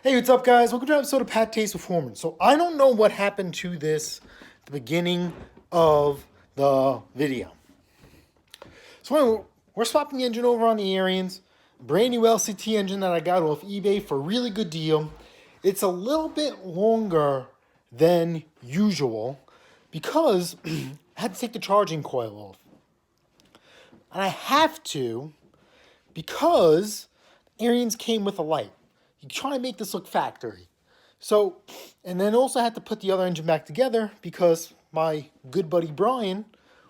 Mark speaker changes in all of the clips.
Speaker 1: Hey, what's up, guys? Welcome to an episode of PATTAY'S Performance. So I don't know what happened to this at the beginning of the video. So anyway, we're swapping the engine over on the Ariens. Brand new LCT engine that I got off eBay for a really good deal. It's a little bit longer than usual because I had to take the charging coil off. And I have to because Ariens came with a light. You try to make this look factory. So, and then also had to put the other engine back together because my good buddy Brian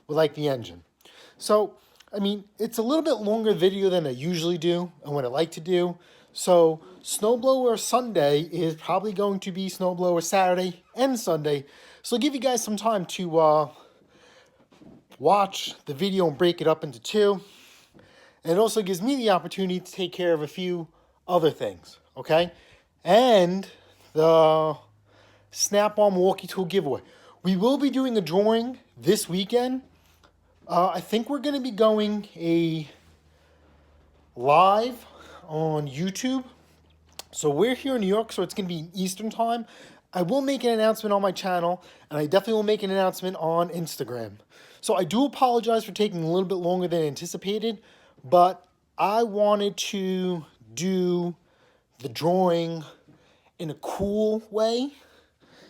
Speaker 1: would like the engine. So, I mean, it's a little bit longer video than I usually do and what I like to do. So, Snowblower Sunday is probably going to be Snowblower Saturday and Sunday. So, I'll give you guys some time to watch the video and break it up into two. And it also gives me the opportunity to take care of a few other things. Okay, and the Snap-on walkie tool giveaway. We will be doing a drawing this weekend. I think we're going to be going a live on YouTube. So we're here in New York, so it's going to be Eastern time. I will make an announcement on my channel, and I definitely will make an announcement on Instagram. So I do apologize for taking a little bit longer than anticipated, but I wanted to do the drawing in a cool way,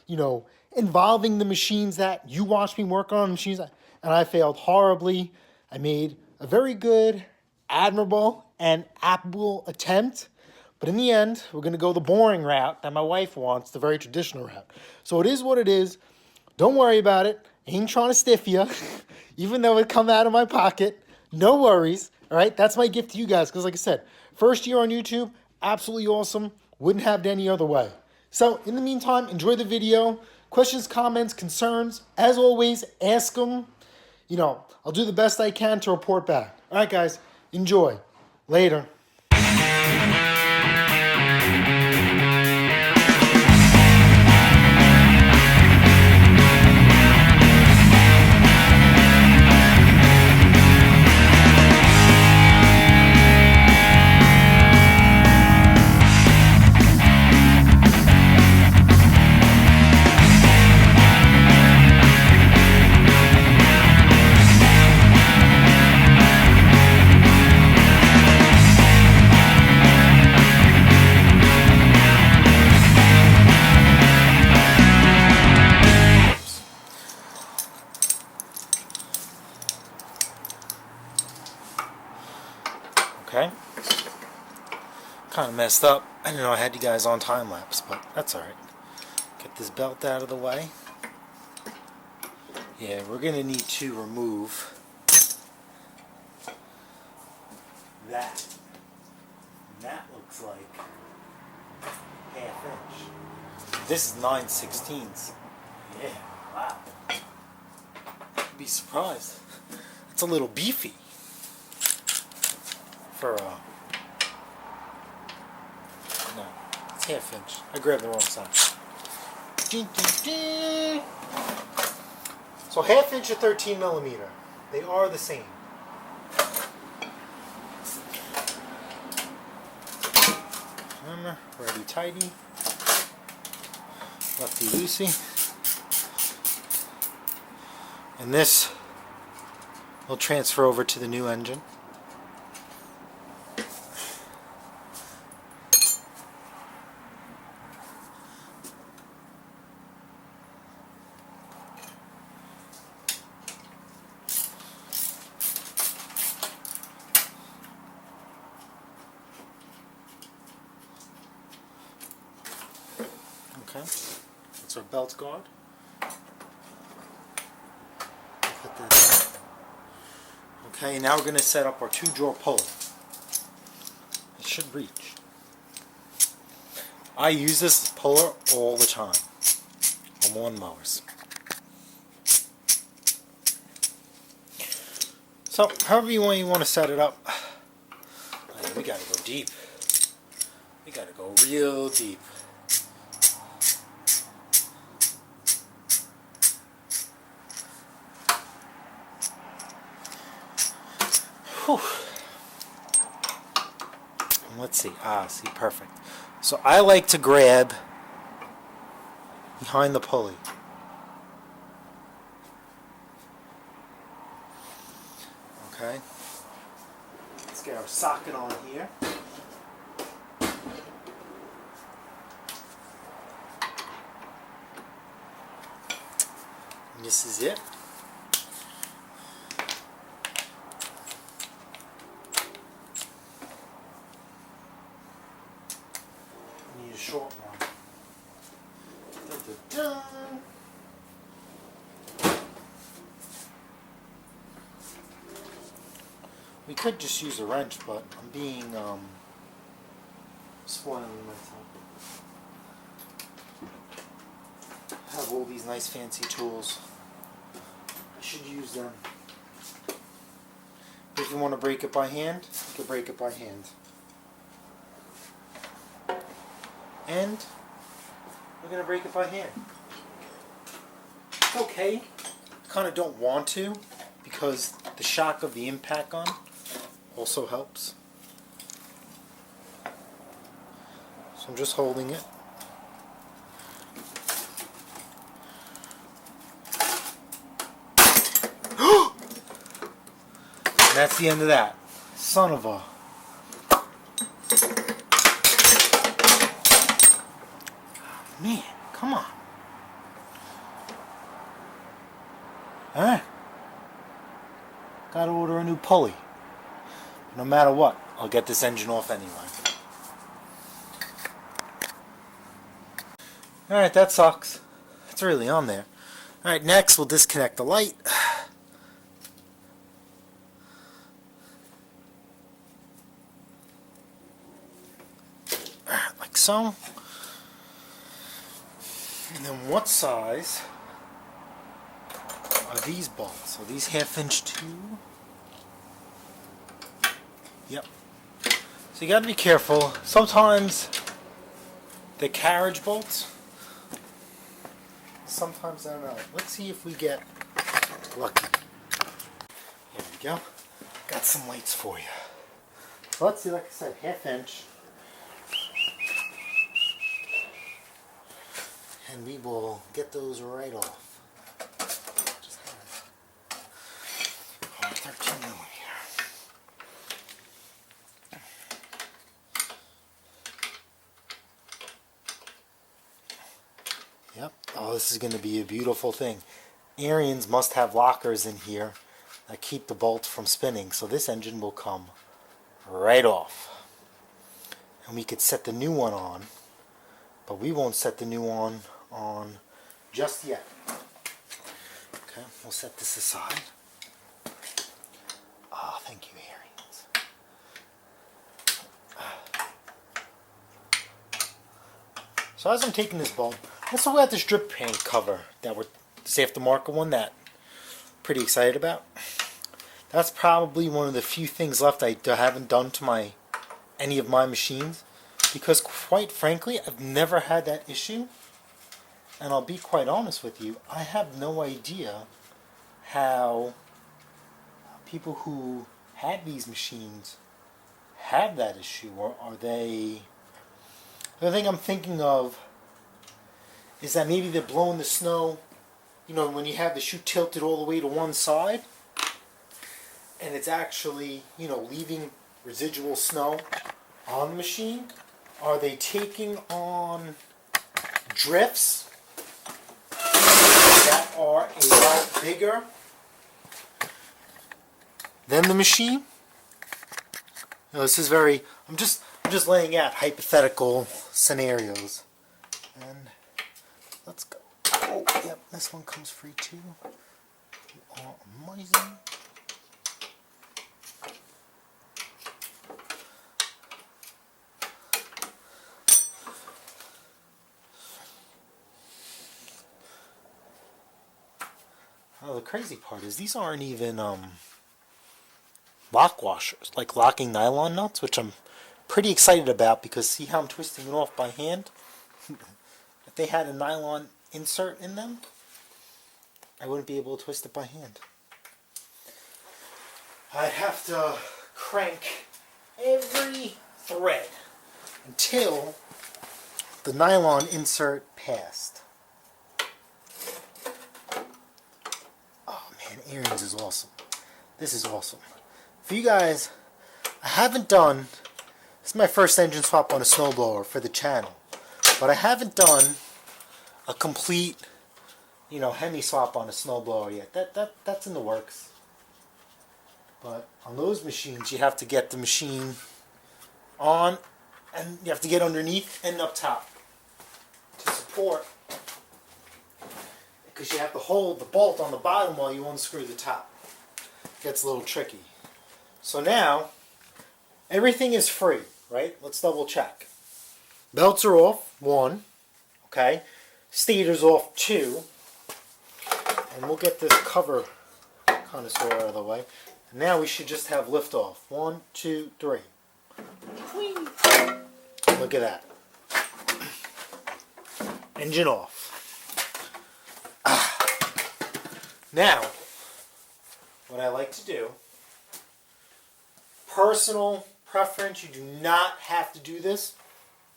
Speaker 1: you know, involving the machines that you watched me work on, machines that, and I failed horribly. I made a very good, admirable, and applicable attempt, but in the end, we're going to go the boring route that my wife wants, the very traditional route. So it is what it is. Don't worry about it. I ain't trying to stiff you, even though it come out of my pocket. No worries. All right, that's my gift to you guys, because like I said, first year on YouTube, absolutely awesome. Wouldn't have it any other way. So, in the meantime, enjoy the video. Questions, comments, concerns, as always, ask them. You know, I'll do the best I can to report back. All right, guys, enjoy. Later. Okay, kind of messed up. I didn't know I had you guys on time lapse, but that's alright. Get this belt out of the way. Yeah, we're going to need to remove that. That looks like ½ inch. This is 9/16. Yeah, wow. You'd be surprised. It's a little beefy. For no, it's ½ inch. I grabbed the wrong side. So ½ inch or 13 millimeter. They are the same. Remember, righty tighty, lefty loosey, and this will transfer over to the new engine. Okay, that's our belt guard. Put that in. Okay, now we're going to set up our 2-drawer pulley. It should reach. I use this puller all the time on lawnmowers. So, however you want to set it up. Oh, we got to go deep. We got to go real deep. Whew. let's see. See, perfect. So I like to grab behind the pulley. Okay. Let's get our socket on here. And this is it. Need a short one. Dun, dun, dun. We could just use a wrench, but I'm being spoiling myself. I have all these nice fancy tools. I should use them. If you want to break it by hand, you can break it by hand. And we're going to break it by hand. It's okay. I kind of don't want to because the shock of the impact gun also helps. So I'm just holding it. And that's the end of that. Son of a... Man, come on. Alright. Gotta order a new pulley. No matter what, I'll get this engine off anyway. Alright, that sucks. It's really on there. Alright, next we'll disconnect the light. Like so. And then what size are these bolts? Are these 1/2 inch too? Yep. So you gotta be careful. Sometimes they're carriage bolts. Sometimes I don't know. Let's see if we get lucky. Here we go. Got some lights for you. So let's see, like I said, 1/2 inch. And we will get those right off. Just 13 millimeter. Yep. Oh, this is going to be a beautiful thing. Ariens must have lockers in here that keep the bolts from spinning, so this engine will come right off. And we could set the new one on, but we won't set the new one on just yet. Okay, we'll set this aside. Ah, thank you, Ariens. So as I'm taking this bolt, let's look at this drip paint cover that we're this aftermarket one that I'm pretty excited about. That's probably one of the few things left I haven't done to any of my machines, because quite frankly I've never had that issue. And I'll be quite honest with you, I have no idea how people who had these machines have that issue, or are they... The thing I'm thinking of is that maybe they're blowing the snow, you know, when you have the chute tilted all the way to one side, and it's actually, you know, leaving residual snow on the machine. Are they taking on drifts that are a lot bigger than the machine? You know, this is very... I'm just laying out hypothetical scenarios. And let's go. Oh, yep, this one comes free too. You are amazing. Oh, the crazy part is these aren't even lock washers, like locking nylon nuts, which I'm pretty excited about, because see how I'm twisting it off by hand? If they had a nylon insert in them, I wouldn't be able to twist it by hand. I'd have to crank every thread until the nylon insert passed. Oh man, Ariens is awesome. This is awesome. For you guys, I haven't done, this is my first engine swap on a snowblower for the channel, but I haven't done a complete, you know, Hemi swap on a snowblower yet. That's in the works. But on those machines, you have to get the machine on, and you have to get underneath and up top to support, because you have to hold the bolt on the bottom while you unscrew the top. It gets a little tricky. So now, everything is free, right? Let's double check. Belts are off, 1. Okay. Stator's off, 2. And we'll get this cover kind of sort of out of the way. And now we should just have lift off. 1, 2, 3. Whee. Look at that. Engine off. Now, what I like to do, personal preference, you do not have to do this.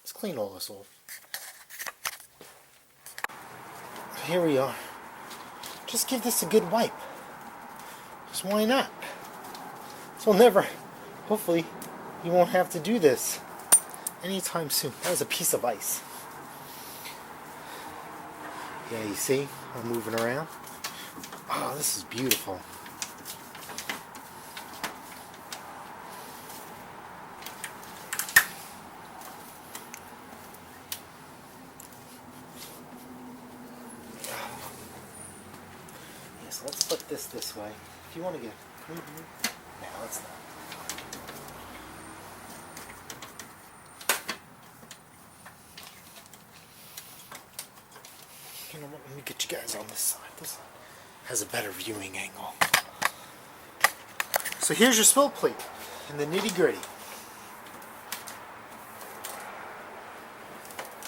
Speaker 1: Let's clean all this off. Here we are. Just give this a good wipe. Just why not? So never, hopefully, you won't have to do this anytime soon. That was a piece of ice. Yeah, you see? I'm moving around. Oh, this is beautiful. Yes, let's put this way. If you want to get... No, let's not. You know what? Let me get you guys on this side. This side has a better viewing angle. So here's your spill plate and the nitty gritty.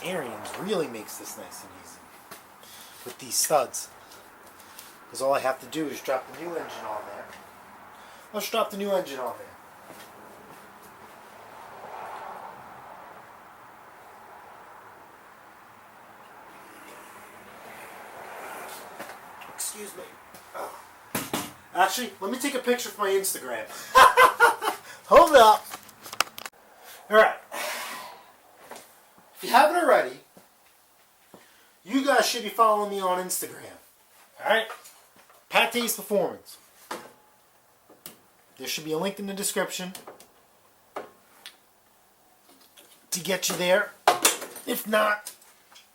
Speaker 1: Ariens really makes this nice and easy with these studs. Because all I have to do is drop the new engine on there. Let's drop the new engine on there. Excuse me. Oh. Actually, let me take a picture for my Instagram. Hold up. Alright. If you haven't already, you guys should be following me on Instagram. Alright? PATTAY'S Performance. There should be a link in the description to get you there. If not,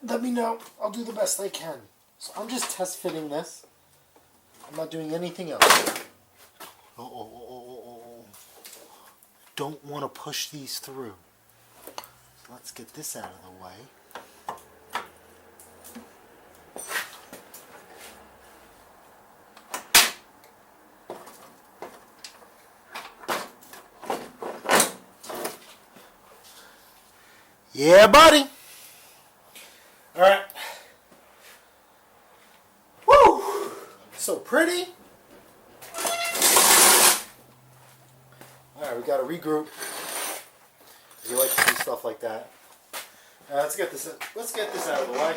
Speaker 1: let me know. I'll do the best I can. So I'm just test fitting this. I'm not doing anything else. Don't want to push these through. So let's get this out of the way. Yeah, buddy. All right. Woo! So pretty. All right, we got to regroup. You like to do stuff like that. Let's get this out of the way.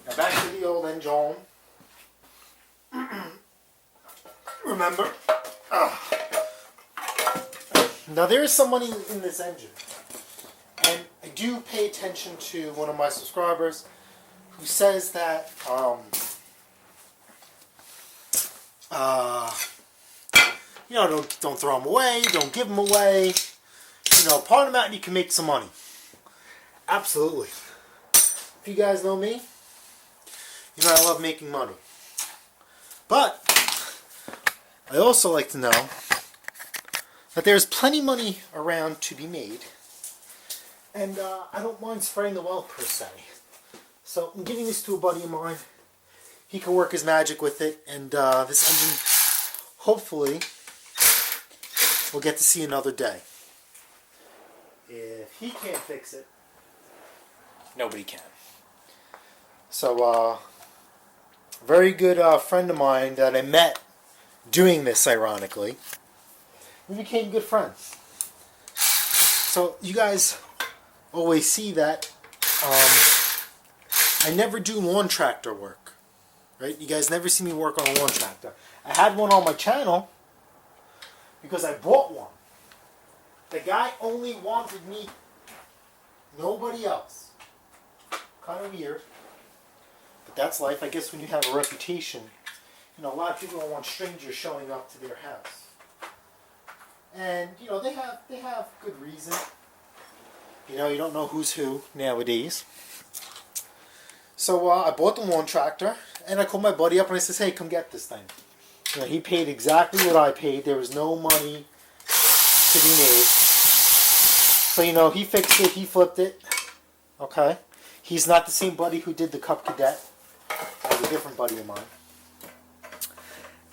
Speaker 1: Now back to the old engine. Remember. Now there is some money in this engine. And I do pay attention to one of my subscribers who says that, you know, don't throw them away, don't give them away. You know, part them out and you can make some money. Absolutely. If you guys know me, you know I love making money. But I also like to know that there's plenty of money around to be made. And I don't mind spreading the wealth per se. So I'm giving this to a buddy of mine. He can work his magic with it. And this engine, hopefully, will get to see another day. If he can't fix it, nobody can. So, very good friend of mine that I met doing this, ironically. We became good friends. So you guys always see that I never do lawn tractor work, right? You guys never see me work on a lawn tractor. I had one on my channel because I bought one. The guy only wanted me, nobody else. Kind of weird, but that's life. I guess when you have a reputation, you know, a lot of people don't want strangers showing up to their house. And, you know, they have good reason. You know, you don't know who's who nowadays. So I bought the lawn tractor, and I called my buddy up and I says, hey, come get this thing. You know, he paid exactly what I paid. There was no money to be made. So, you know, he fixed it, he flipped it. Okay. He's not the same buddy who did the Cup Cadet. That was a different buddy of mine.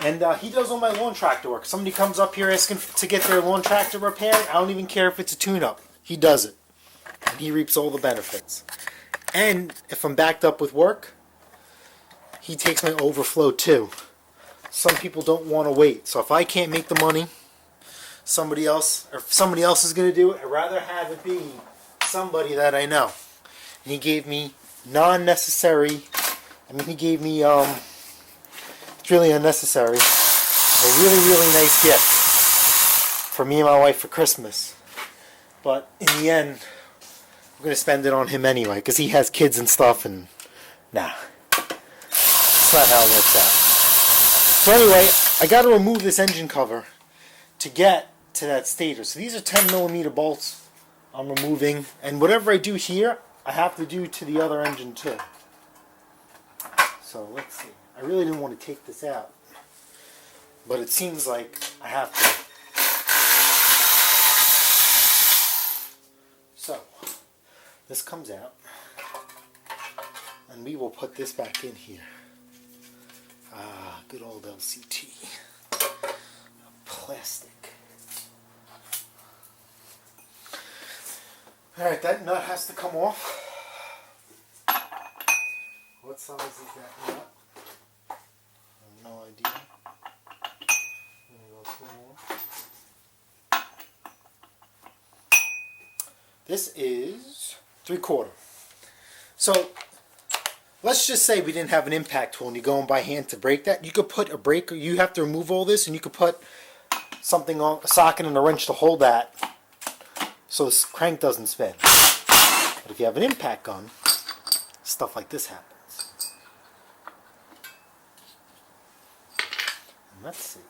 Speaker 1: And he does all my lawn tractor work. Somebody comes up here asking to get their lawn tractor repaired. I don't even care if it's a tune-up. He does it. And he reaps all the benefits. And if I'm backed up with work, he takes my overflow too. Some people don't want to wait. So if I can't make the money, somebody else is going to do it. I'd rather have it be somebody that I know. And he gave me non-necessary, he gave me, it's really unnecessary, a really, really nice gift for me and my wife for Christmas. But in the end, we're going to spend it on him anyway, because he has kids and stuff, and nah. That's not how it works out. So anyway, I got to remove this engine cover to get to that stator. So these are 10mm bolts I'm removing, and whatever I do here, I have to do to the other engine too. So let's see. I really didn't want to take this out, but it seems like I have to. So this comes out, and we will put this back in here. Ah, good old LCT. Plastic. Alright, that nut has to come off. What size is that nut? I have no idea. I'm going to go small. This is 3/4. So, let's just say we didn't have an impact tool and you go in by hand to break that. You could put a breaker, you have to remove all this, and you could put something on a socket and a wrench to hold that so this crank doesn't spin. But if you have an impact gun, stuff like this happens. And let's see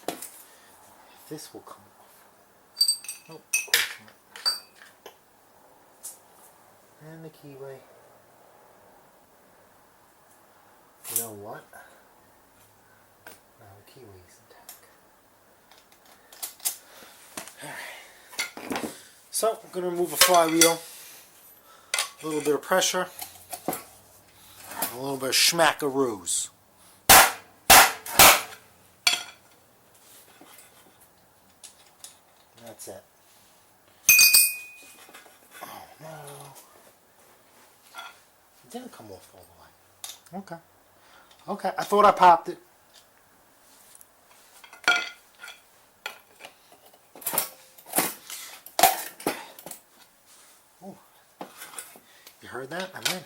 Speaker 1: if this will come off. Nope, of course not. And the keyway. You know what? Now the keyway's intact. Alright. So, I'm going to remove a flywheel, a little bit of pressure, and a little bit of schmackaroos. That's it. Oh no. It didn't come off all the way. Okay. Okay, I thought I popped it. You heard that? I'm in.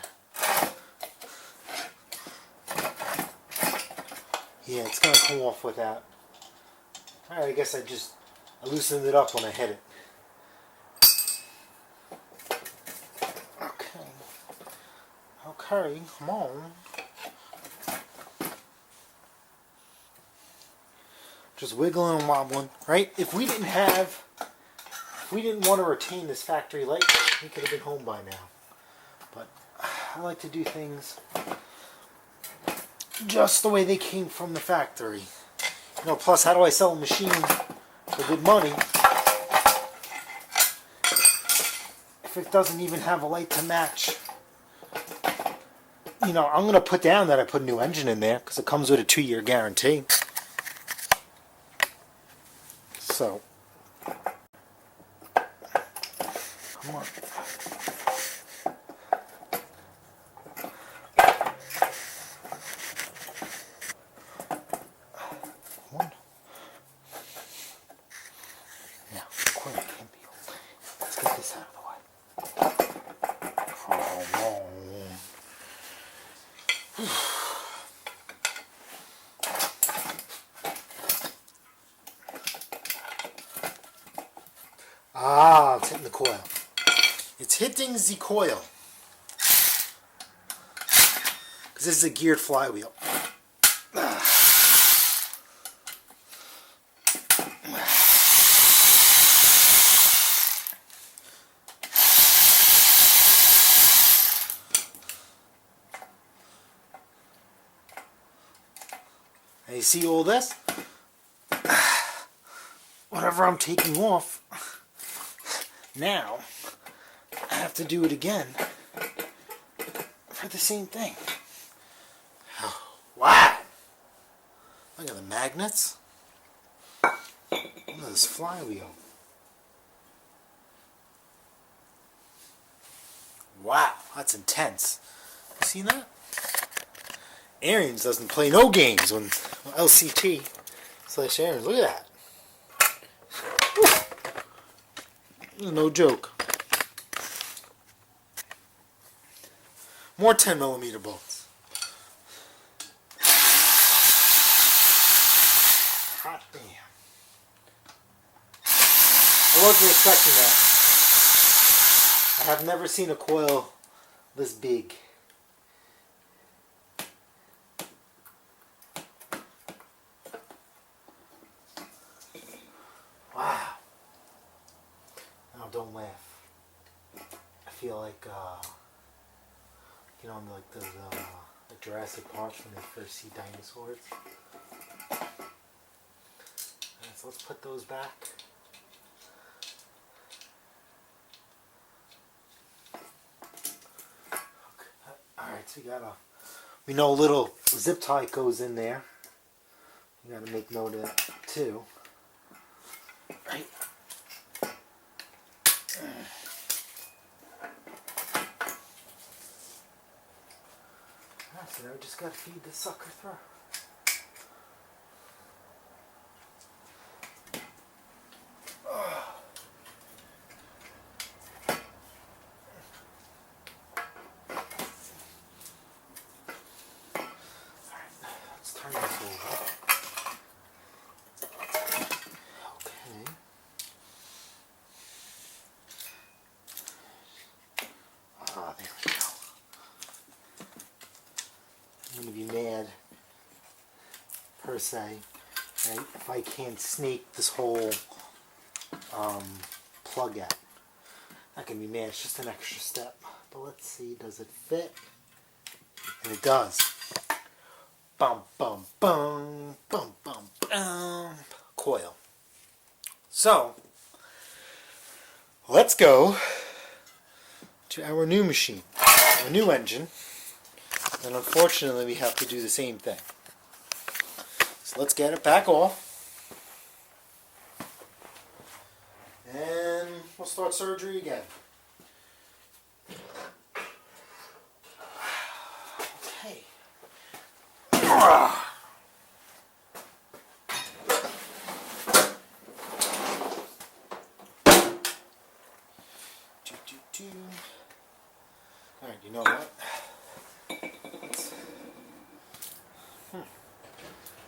Speaker 1: Yeah, it's going to come off with that. Alright, I guess I loosened it up when I hit it. Okay. Okay, come on. Just wiggling and wobbling, right? If we didn't want to retain this factory light, we could have been home by now. But I like to do things just the way they came from the factory. You know, plus how do I sell a machine for good money if it doesn't even have a light to match? You know, I'm going to put down that I put a new engine in there because it comes with a 2-year guarantee. So, come on. One. Now, Coil can't be old. Let's get coil. It's hitting the coil. Because this is a geared flywheel. And you see all this? Whatever I'm taking off, now I have to do it again for the same thing. Oh, wow! Look at the magnets. Look at this flywheel. Wow, that's intense. You seen that? Ariens doesn't play no games on LCT / Ariens. Look at that. No joke. More 10mm bolts. Hot damn. I wasn't expecting that. I have never seen a coil this big. Wow. Now don't laugh. I feel like, you know, like those like Jurassic Park when they first see dinosaurs. Alright, so let's put those back. Okay. Alright, so we know a little zip tie goes in there. You gotta make note of that too. Right. So now we just gotta feed this sucker through. Let's turn this over. Okay. Ah, there we go. I'm going to be mad, per se, right, if I can't snake this whole plug out. Not going to be mad, it's just an extra step. But let's see, does it fit? And it does. Bum, bum, bum, bum, bum, bum. Coil. So, let's go to our new machine, our new engine. And unfortunately, we have to do the same thing. So let's get it back off. And we'll start surgery again. Okay. Alright, you know what?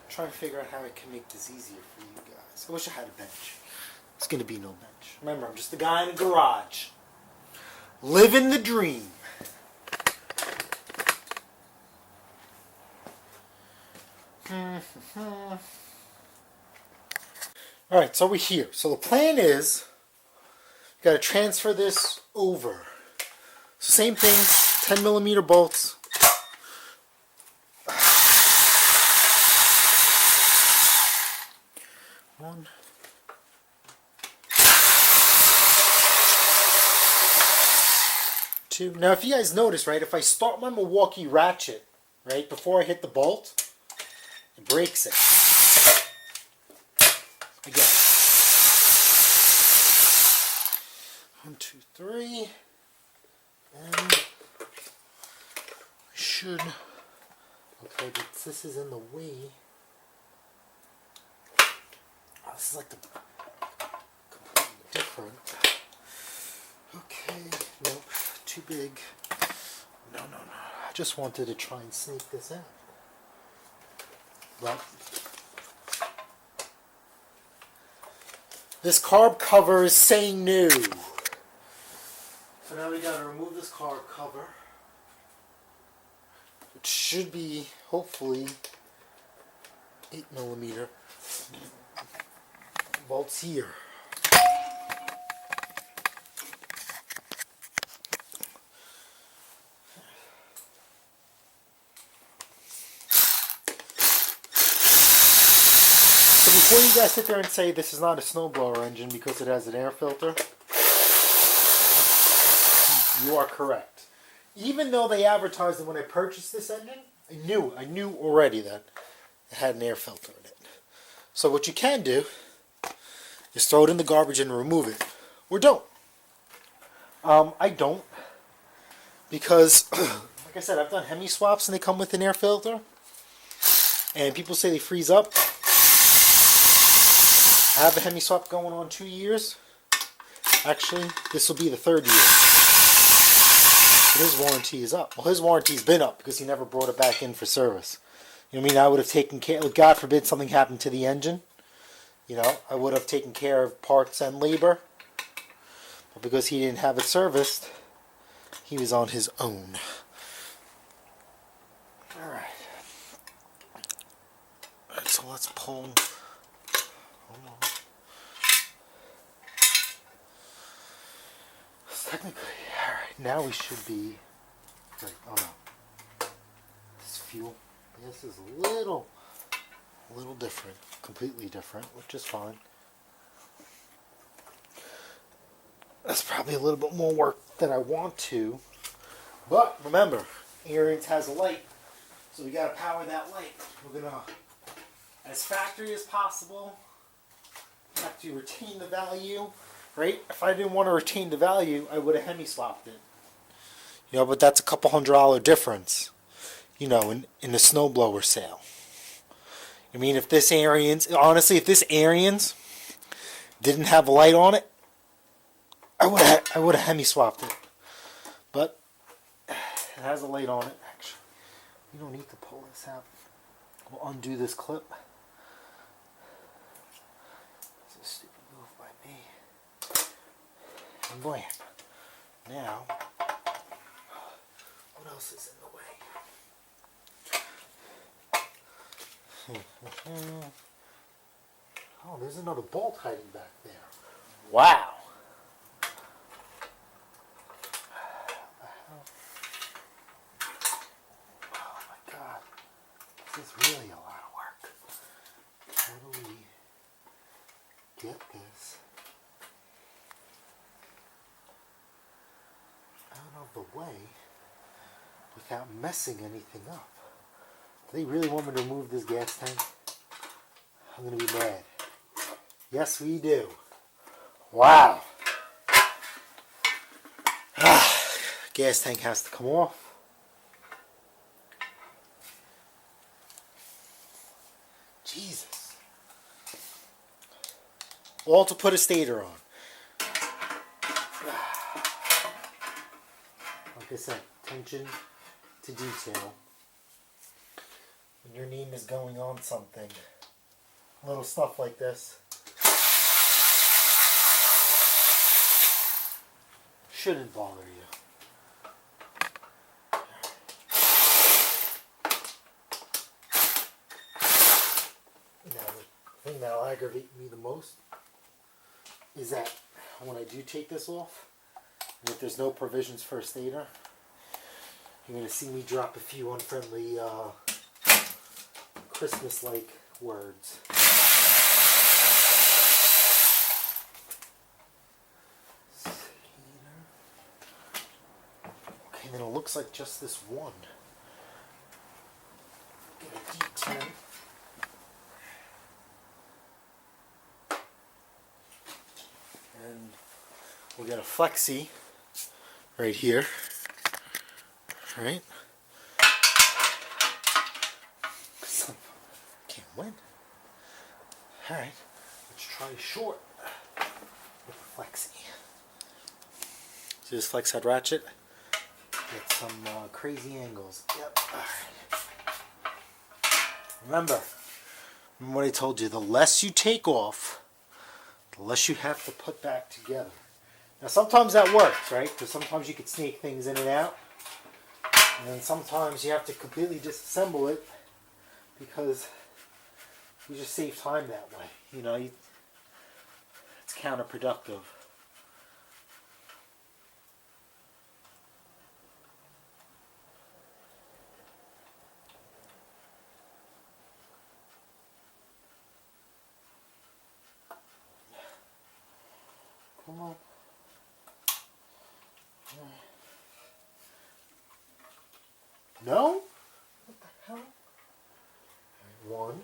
Speaker 1: Trying to figure out how I can make this easier for you guys. I wish I had a bench. It's going to be no bench. Remember, I'm just a guy in a garage. Living the dream. Alright, so we're here. So the plan is, you got to transfer this over. So same thing, 10mm bolts. One. Two. Now if you guys notice, right, if I start my Milwaukee ratchet, right, before I hit the bolt, it breaks it. Again. 1, 2, 3. And I should, okay, but this is in the way. Oh, this is like the completely different. Okay, nope, too big. No. I just wanted to try and sneak this out. Well, this carb cover is saying no. So now we gotta remove this car cover. It should be, hopefully, 8mm bolts here. So before you guys sit there and say this is not a snowblower engine because it has an air filter, you are correct. Even though they advertised it when I purchased this engine, I knew already that it had an air filter in it. So what you can do is throw it in the garbage and remove it. Or don't. I don't. Because, like I said, I've done Hemi swaps and they come with an air filter. And people say they freeze up. I have a Hemi swap going on 2 years. Actually, this will be the 3rd year. His warranty is up. Well, his warranty's been up because he never brought it back in for service. You know what I mean? I would have taken care, God forbid something happened to the engine. You know, I would have taken care of parts and labor. But because he didn't have it serviced, he was on his own. Alright. Alright, so let's pull. Hold on. Technically, alright, now we should be. Wait, oh no. This fuel. This is a little different. Completely different, which is fine. That's probably a little bit more work than I want to. But remember, Ariens has a light. So we gotta power that light. We're gonna, as factory as possible, have to retain the value. Right? If I didn't want to retain the value, I would have Hemi swapped it. You know, but that's a couple $100 difference. You know, in the snowblower sale. I mean, if this Ariens, honestly, if this Ariens didn't have a light on it, I would have Hemi swapped it. But it has a light on it. Actually, you don't need to pull this out. We'll undo this clip. It's a stupid move by me. And blam. Now, what else is in the way? Oh, there's another bolt hiding back there. Wow. Oh my God. This is really a lot of work. How do we get this out of the way without messing anything up? Do they really want me to remove this gas tank? I'm going to be mad. Yes, we do. Wow. Gas tank has to come off. Jesus. All to put a stator on. Like I said, attention to detail. When your name is going on something, little stuff like this shouldn't bother you. Now, the thing that'll aggravate me the most is that when I do take this off, and if there's no provisions for a stator, you're going to see me drop a few unfriendly Christmas-like words. Okay, then it looks like just this one. Get a D10. And we'll get a flexi right here. Right? Can't win. Alright, let's try short with the flexi. See this flex head ratchet? Get some crazy angles. Yep. Alright. Remember what I told you, the less you take off, the less you have to put back together. Now sometimes that works, right? Because sometimes you could sneak things in and out. And then sometimes you have to completely disassemble it because you just save time that way. You know, it's counterproductive. Come on. No? What the hell? One.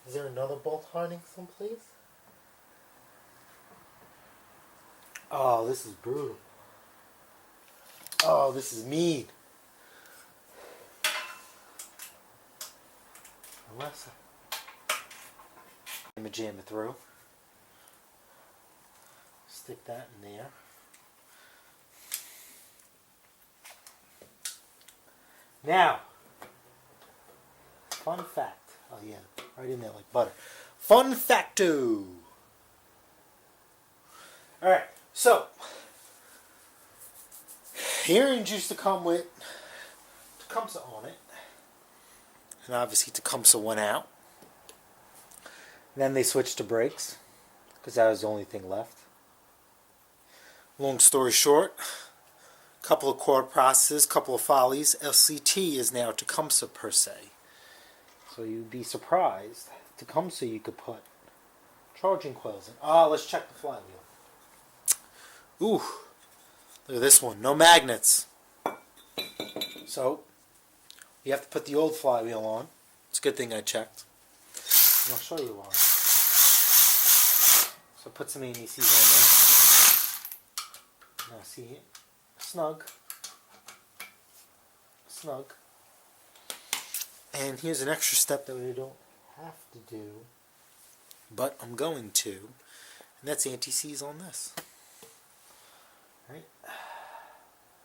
Speaker 1: Is there another bolt hiding someplace? Oh, this is brutal. Oh, this is mean. Unless I'm gonna jam it through. Stick that in there. Now, fun fact. Oh yeah, right in there like butter. Fun facto. Alright, so Ariens used to come with Tecumseh on it. And obviously Tecumseh went out. Then they switched to brakes, because that was the only thing left. Long story short, couple of core processes, couple of follies. LCT is now Tecumseh per se. So you'd be surprised. Tecumseh you could put charging coils in. Ah, let's check the flywheel. Ooh, look at this one. No magnets. So you have to put the old flywheel on. It's a good thing I checked. And I'll show you why. So put some ABCs on there. Now see it? Snug. Snug. And here's an extra step that we don't have to do, but I'm going to, and that's anti-seize on this. Right?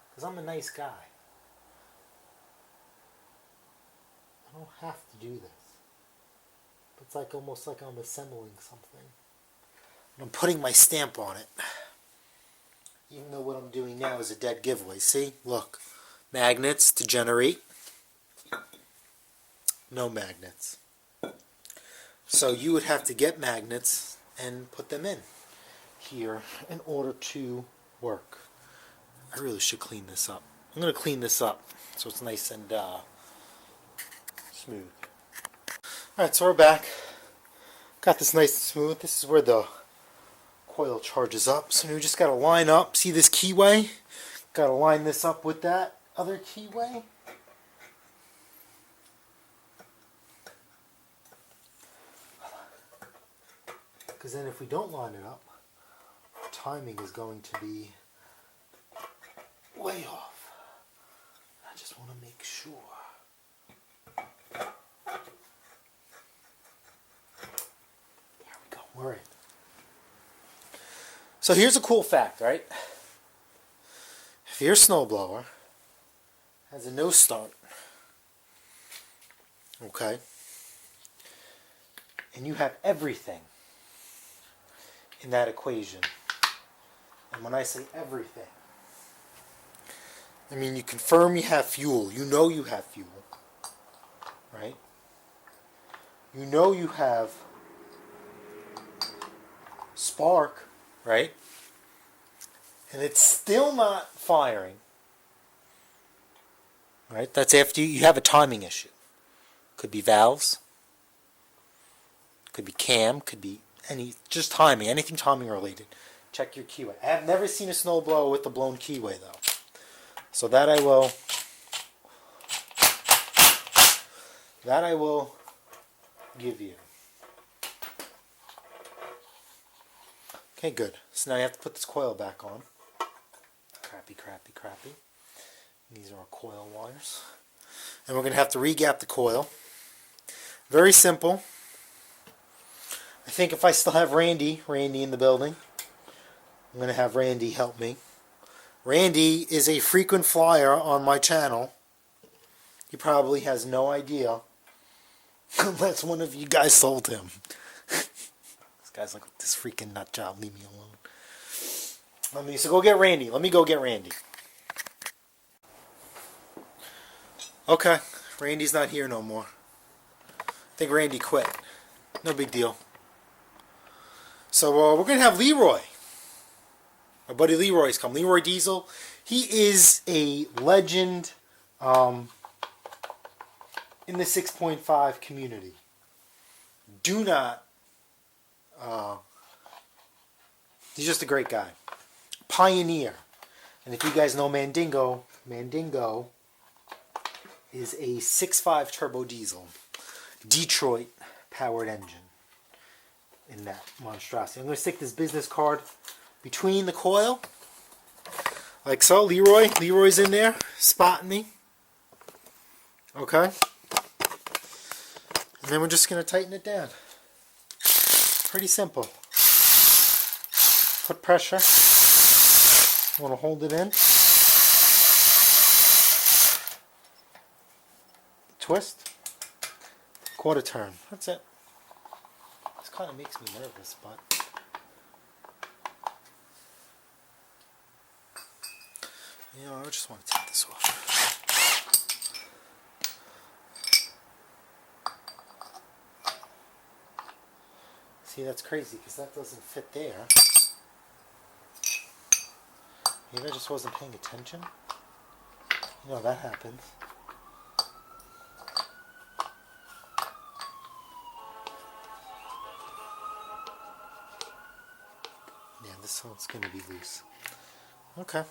Speaker 1: Because I'm a nice guy. I don't have to do this. It's like almost like I'm assembling something. And I'm putting my stamp on it. Even though what I'm doing now is a dead giveaway. See? Look. Magnets to generate. No magnets. So you would have to get magnets and put them in here in order to work. I really should clean this up. I'm going to clean this up so it's nice and smooth. Alright, so we're back. Got this nice and smooth. This is where the coil charges up. So we just got to line up. See this keyway? Got to line this up with that other keyway. Because then if we don't line it up, our timing is going to be way off. I just want to make sure. There we go. We're in. So here's a cool fact, right? If your snowblower has a no start, okay, and you have everything in that equation, and when I say everything, I mean you confirm you have fuel. You know you have fuel, right? You know you have spark, right? And it's still not firing, right? That's after you have a timing issue. Could be valves, could be cam, could be just timing, anything timing related. Check your keyway. I have never seen a snowblower with the blown keyway though. So that I will give you. Okay, good. So now you have to put this coil back on. Crappy. These are our coil wires. And we're going to have to re-gap the coil. Very simple. I think if I still have Randy in the building, I'm going to have Randy help me. Randy is a frequent flyer on my channel. He probably has no idea unless one of you guys told him. This guy's like, this freaking nut job, leave me alone. So go get Randy. Let me go get Randy. Okay, Randy's not here no more. I think Randy quit. No big deal. So we're going to have Leroy. My buddy Leroy's come. Leroy Diesel. He is a legend in the 6.5 community. Do not... he's just a great guy. Pioneer. And if you guys know Mandingo is a 6.5 turbo diesel. Detroit powered engine in that monstrosity. I'm going to stick this business card between the coil, like so. Leroy's in there, spotting me. Okay. And then we're just going to tighten it down. Pretty simple. Put pressure. Want to hold it in. Twist. Quarter turn. That's it. This kind of makes me nervous, but you know, I just want to take this off. See, that's crazy because that doesn't fit there. Maybe I just wasn't paying attention. You know, that happens. Yeah, this one's going to be loose. Okay.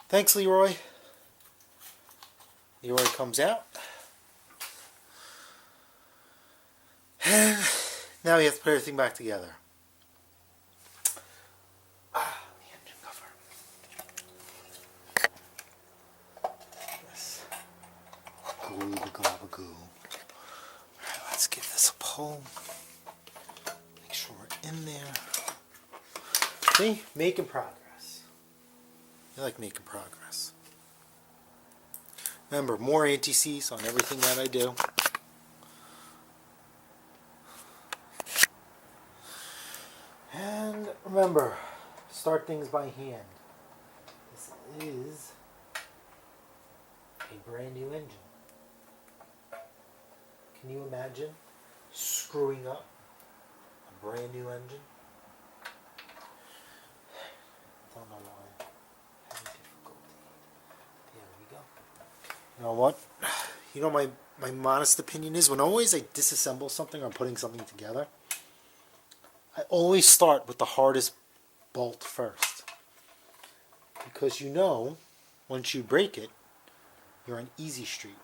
Speaker 1: Thanks, Leroy. Leroy comes out. And now we have to put everything back together. The engine cover. Yes. Glue the gabagoo. Alright, let's give this a pull. Make sure we're in there. See? Making progress. I like making progress. Remember, more anti-seize on everything that I do. And remember, start things by hand. This is a brand new engine. Can you imagine screwing up a brand new engine? Don't know why. You know what? You know, my modest opinion is when always I disassemble something or I'm putting something together, I always start with the hardest bolt first. Because you know, once you break it, you're on easy street.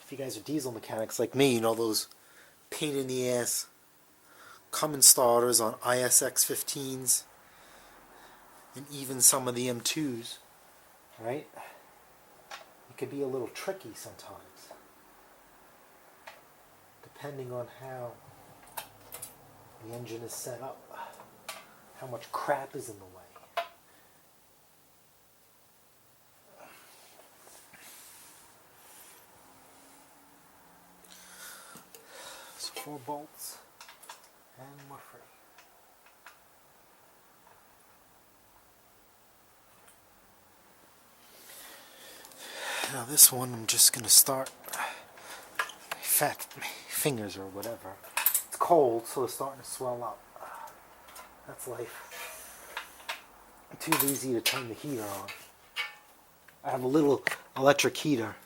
Speaker 1: If you guys are diesel mechanics like me, you know those pain in the ass Cummins starters on ISX 15s and even some of the M2s. Right? It could be a little tricky sometimes, depending on how the engine is set up, how much crap is in the way. So 4 bolts, and we're free. Now this one I'm just going to start, in fact, my fingers or whatever. It's cold, so it's starting to swell up. That's life. I'm too lazy to turn the heater on. I have a little electric heater.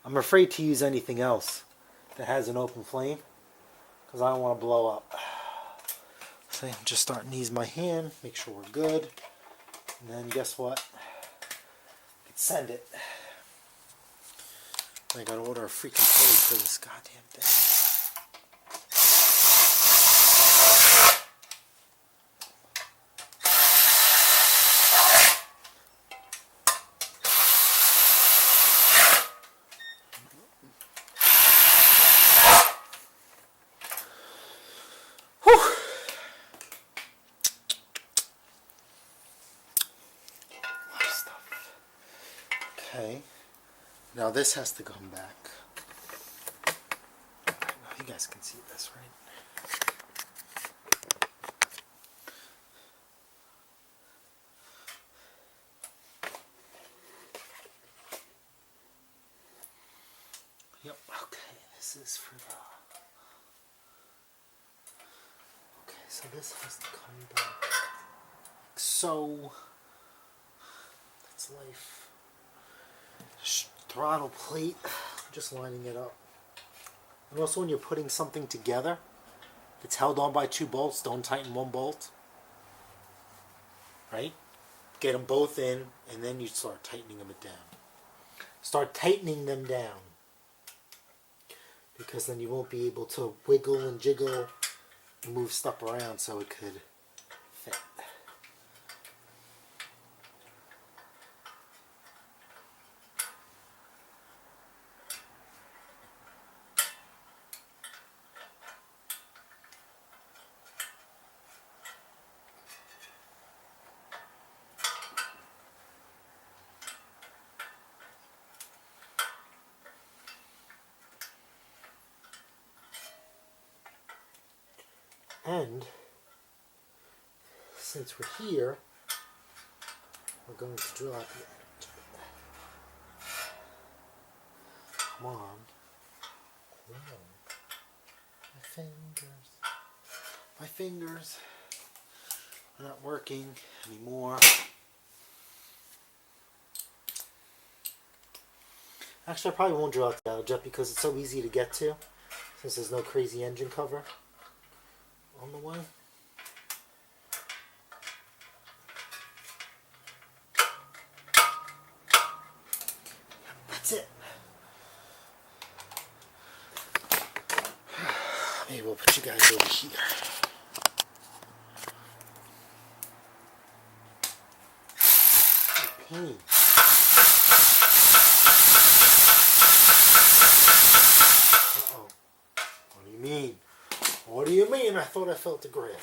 Speaker 1: I'm afraid to use anything else that has an open flame because I don't want to blow up. So I'm just starting to ease my hand, make sure we're good. And then guess what? I can send it. I gotta order a freaking pulley for this goddamn thing. Now this has to come back. You guys can see this, right? Yep, okay, this is for the... Okay, so this has to come back. So, that's life. Throttle plate, just lining it up. And also when you're putting something together, it's held on by 2 bolts, don't tighten one bolt. Right? Get them both in, and then you start tightening them down. Start tightening them down. Because then you won't be able to wiggle and jiggle and move stuff around so it could fit. And since we're here, we're going to drop it. Come on. Come on. My fingers. My fingers are not working anymore. Actually, I probably won't draw it out just because it's so easy to get to, since there's no crazy engine cover on the way. That's it. Maybe we'll put you guys over here. Pain. Uh-oh. What do you mean? What do you mean? I thought I felt the grip.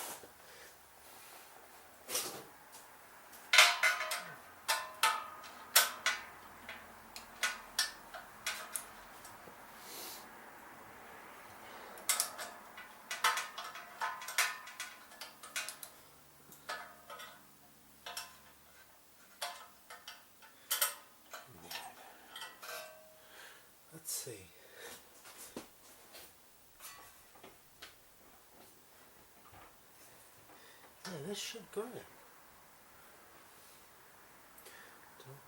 Speaker 1: Let's see. Yeah, this should go. Don't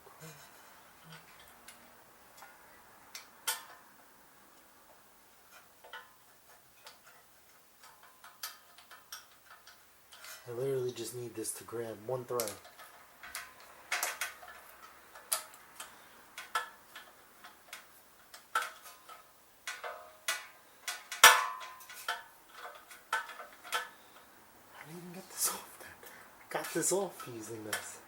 Speaker 1: quite. I literally just need this to grab one thread. How do you even get this off then? I got this off using this.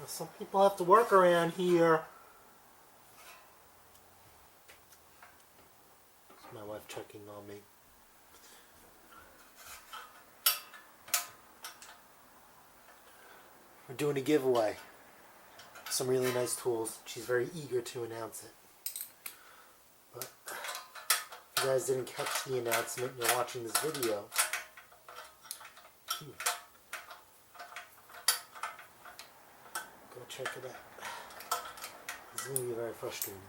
Speaker 1: Some people have to work around here. It's my wife checking on me. We're doing a giveaway. Some really nice tools. She's very eager to announce it. But if you guys didn't catch the announcement and you're watching this video, go check it out. This is going to be very frustrating.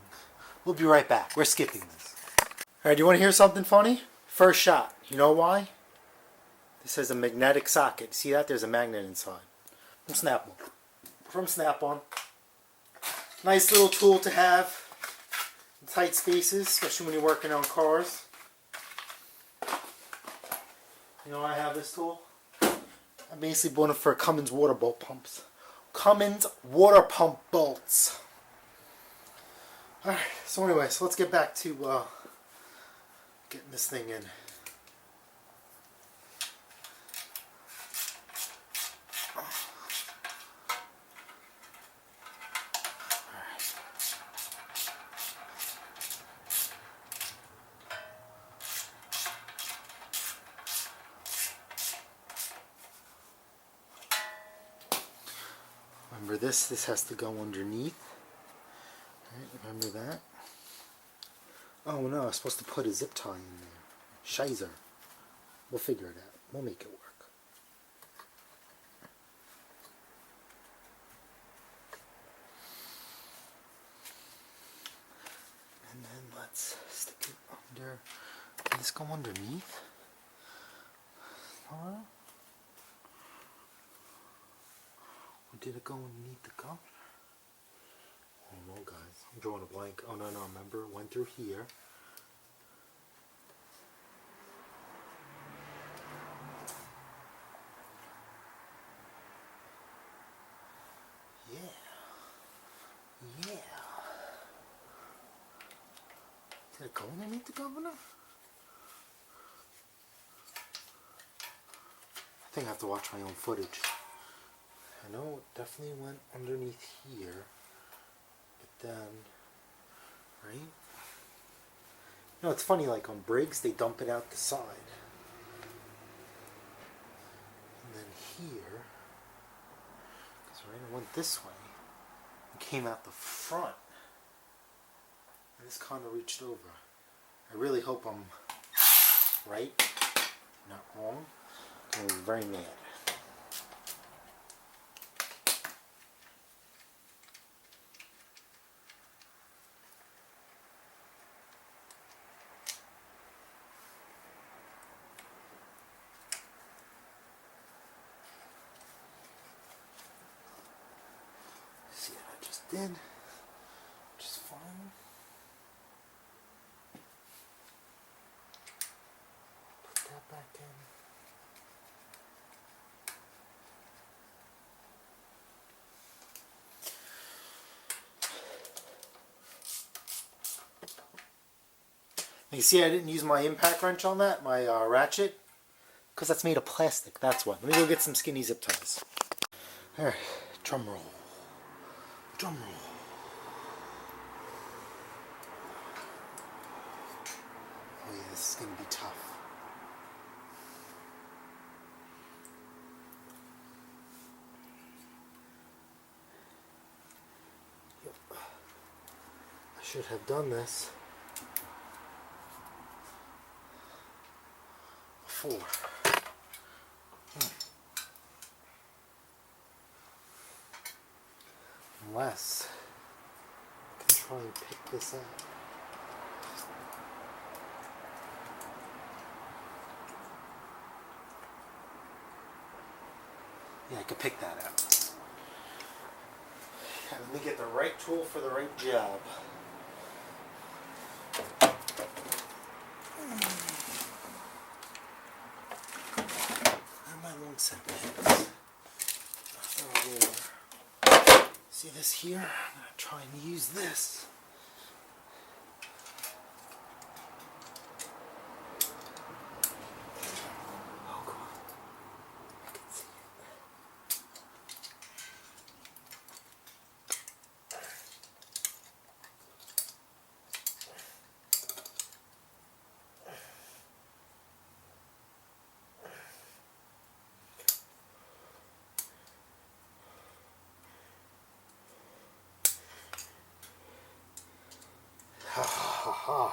Speaker 1: We'll be right back. We're skipping this. Alright, do you want to hear something funny? First shot. You know why? This has a magnetic socket. See that? There's a magnet inside. From Snap-on. From Snap-on. Nice little tool to have in tight spaces, especially when you're working on cars. You know why I have this tool? I basically bought it for Cummins water bolt pumps. Cummins water pump bolts. Alright, so anyway, so let's get back to getting this thing in. Remember this? This has to go underneath. Alright, remember that? Oh no, I was supposed to put a zip tie in there. Shizer. We'll figure it out. We'll make it work. And then let's stick it under. Did this go underneath? Or did it go underneath the cover? Oh no, guys. I'm drawing a blank. Oh no, remember? It went through here. Yeah. Did it go underneath the governor? I think I have to watch my own footage. I know it definitely went underneath here, but then, right? You know, it's funny, like on Briggs, they dump it out the side. And then here, because right, it went this way, and came out the front. And this kind of reached over. I really hope I'm right, not wrong. I was very mad. See what I just did? Just fine. Put that back in. You see I didn't use my impact wrench on that, my ratchet, because that's made of plastic, that's why. Let me go get some skinny zip ties. Alright, drum roll. Drum roll. Oh yeah, this is going to be tough. Yep. I should have done this before. Unless I can try and pick this out. Yeah, I could pick that out. Yeah, let me get the right tool for the right job. Where are my long set pins? See this here? I'm going to try and use this. Oh, come on. I can see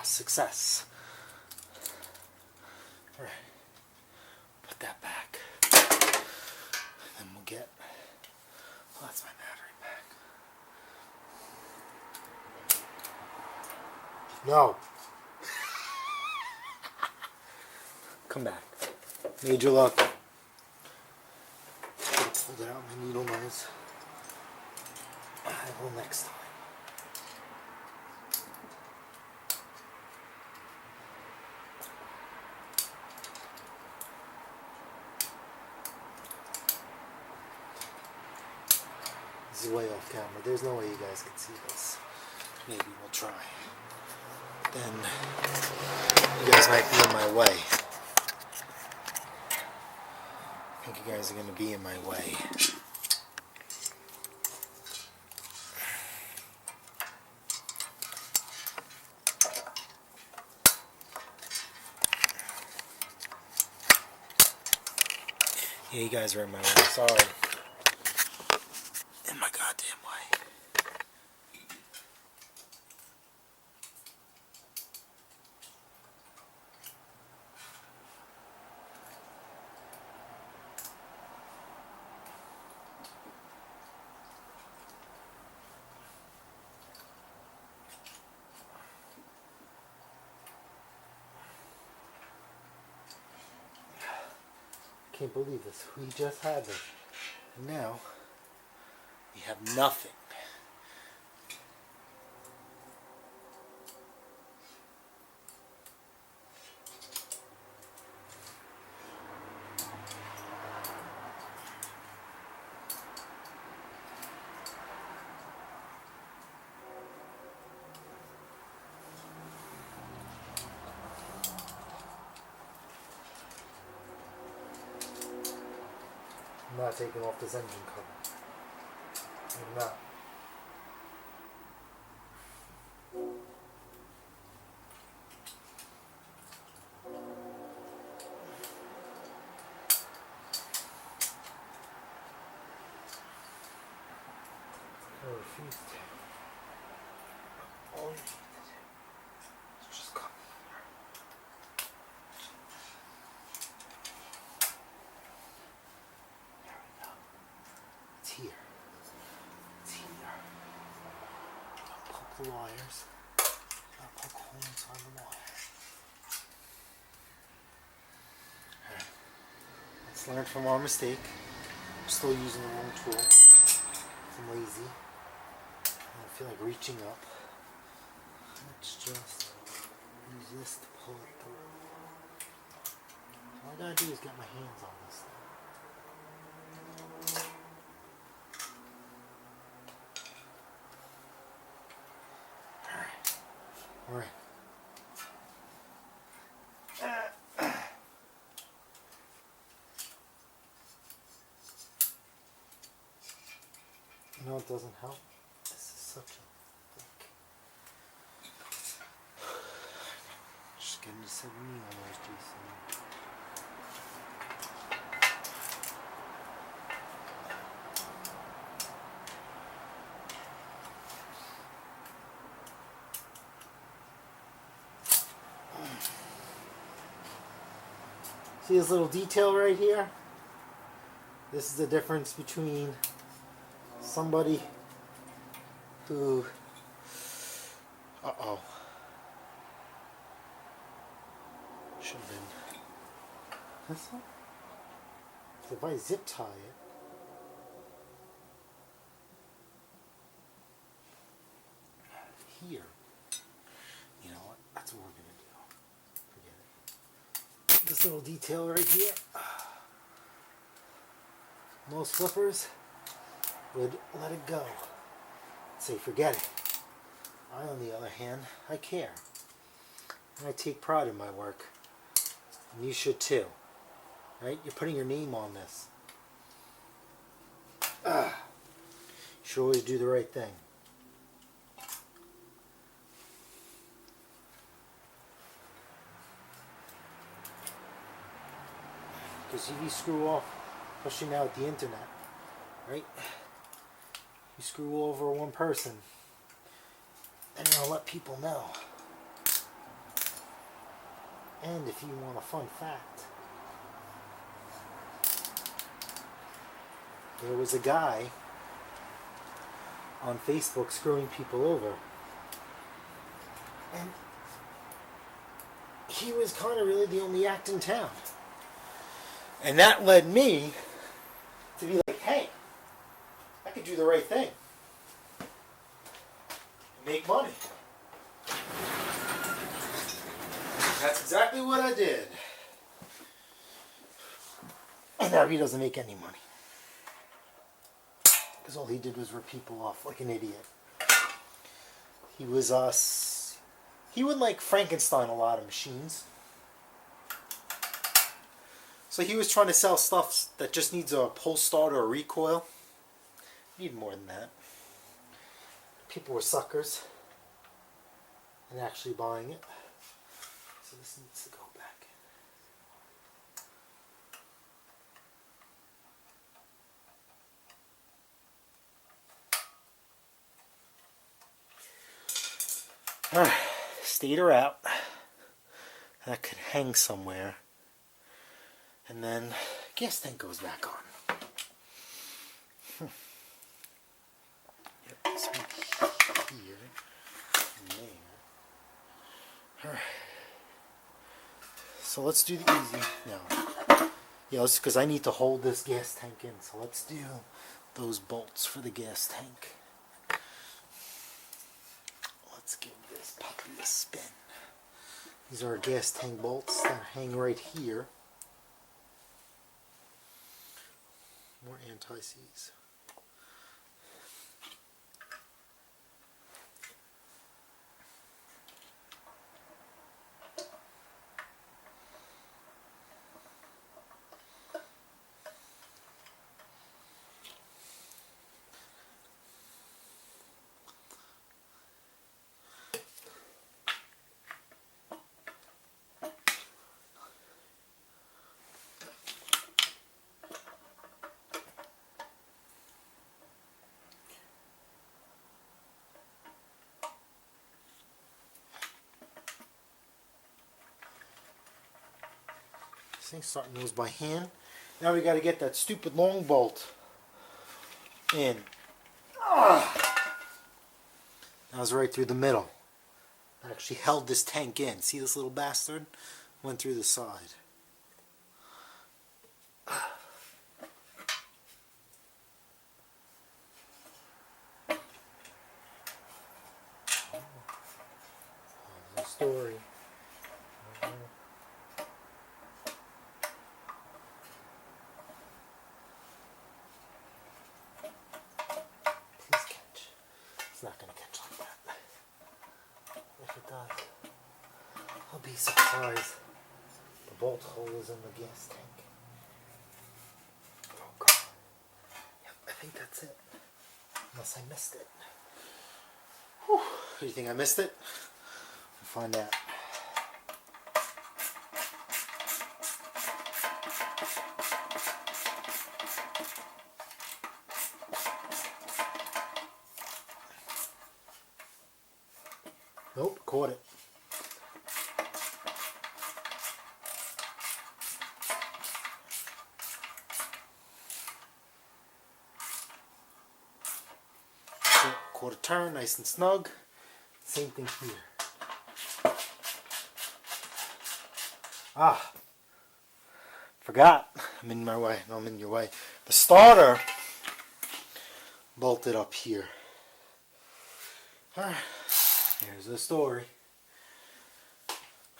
Speaker 1: success. Alright, put that back. And then we'll get, oh, that's my battery back. No. Come back. Major luck. Hold it out my needle nose. I will next time. This is way off camera. There's no way you guys can see this. Maybe we'll try. Then you guys might be in my way. I think you guys are going to be in my way. Yeah, you guys are in my way. Sorry. Oh my God. Can't believe this. We just had this. And now, we have nothing. I'm not taking off this engine cover. I'm not. I refuse to. All you need to do is just come here. There we go. It's here. It's here. Don't poke the wires. Don't poke holes on the wire. Alright. Let's learn from our mistake. I'm still using the wrong tool. I'm lazy. I don't feel like reaching up. Let's just use this to pull it through. All I gotta do is get my hands on this thing. Alright. You know what doesn't help? This is such a thick. Just getting to 7 on those, Jason. See this little detail right here? This is the difference between somebody who, should have been this one. So if I zip tie it, here, you know what? That's what we're gonna do. Forget it. This little detail right here. Most flippers would let it go. Say, forget it. I, on the other hand, I care. And I take pride in my work. And you should too. Right? You're putting your name on this. You should always do the right thing. Because if you screw off, especially now with the internet, right? You screw over one person, and you'll let people know. And if you want a fun fact, there was a guy on Facebook screwing people over. And he was kind of really the only act in town. And that led me to be like, hey, I could do the right thing. Make money. That's exactly what I did. And now he doesn't make any money. Because all he did was rip people off like an idiot. He was, he would like Frankenstein a lot of machines. So he was trying to sell stuff that just needs a pull start or a recoil. You need more than that. People were suckers and actually buying it. So this needs to go back in. Alright, Stator out. That could hang somewhere. And then gas tank goes back on. Yep, this one here and there. Alright. So let's do the easy now. Yeah, because I need to hold this gas tank in. So let's do those bolts for the gas tank. Let's give this puppy a spin. These are our gas tank bolts that hang right here. More anti-seize. This thing's starting those by hand. Now we got to get that stupid long bolt in. That was right through the middle. That actually held this tank in. See this little bastard? Went through the side. The story. Please catch. It's not going to catch like that. If it does, I'll be surprised. The bolt hole is in the gas tank. Oh God. Yep, I think that's it. Unless I missed it. Whew. Do you think I missed it? We'll find out. Nope, caught it. Caught a turn, nice and snug. Same thing here. Ah, forgot. I'm in my way. No, I'm in your way. The starter bolted up here. Alright, here's the story.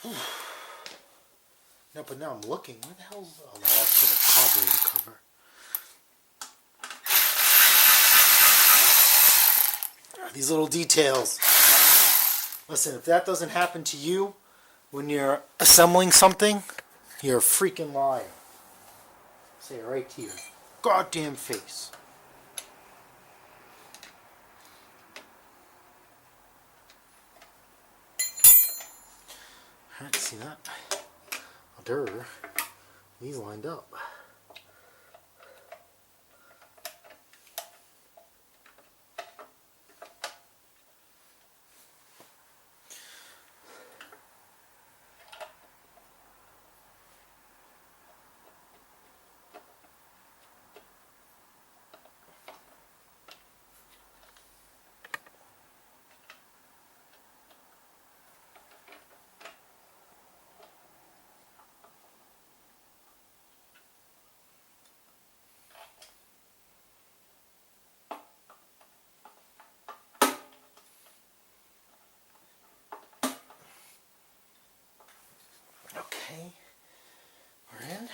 Speaker 1: No, but now I'm looking. Where the hell's... Oh, no, that's for the carburetor cover. These little details. Listen, if that doesn't happen to you when you're assembling something, you're a freaking liar. Say it right to your goddamn face. Alright, see that? Oh, there. These lined up. Okay, we're in.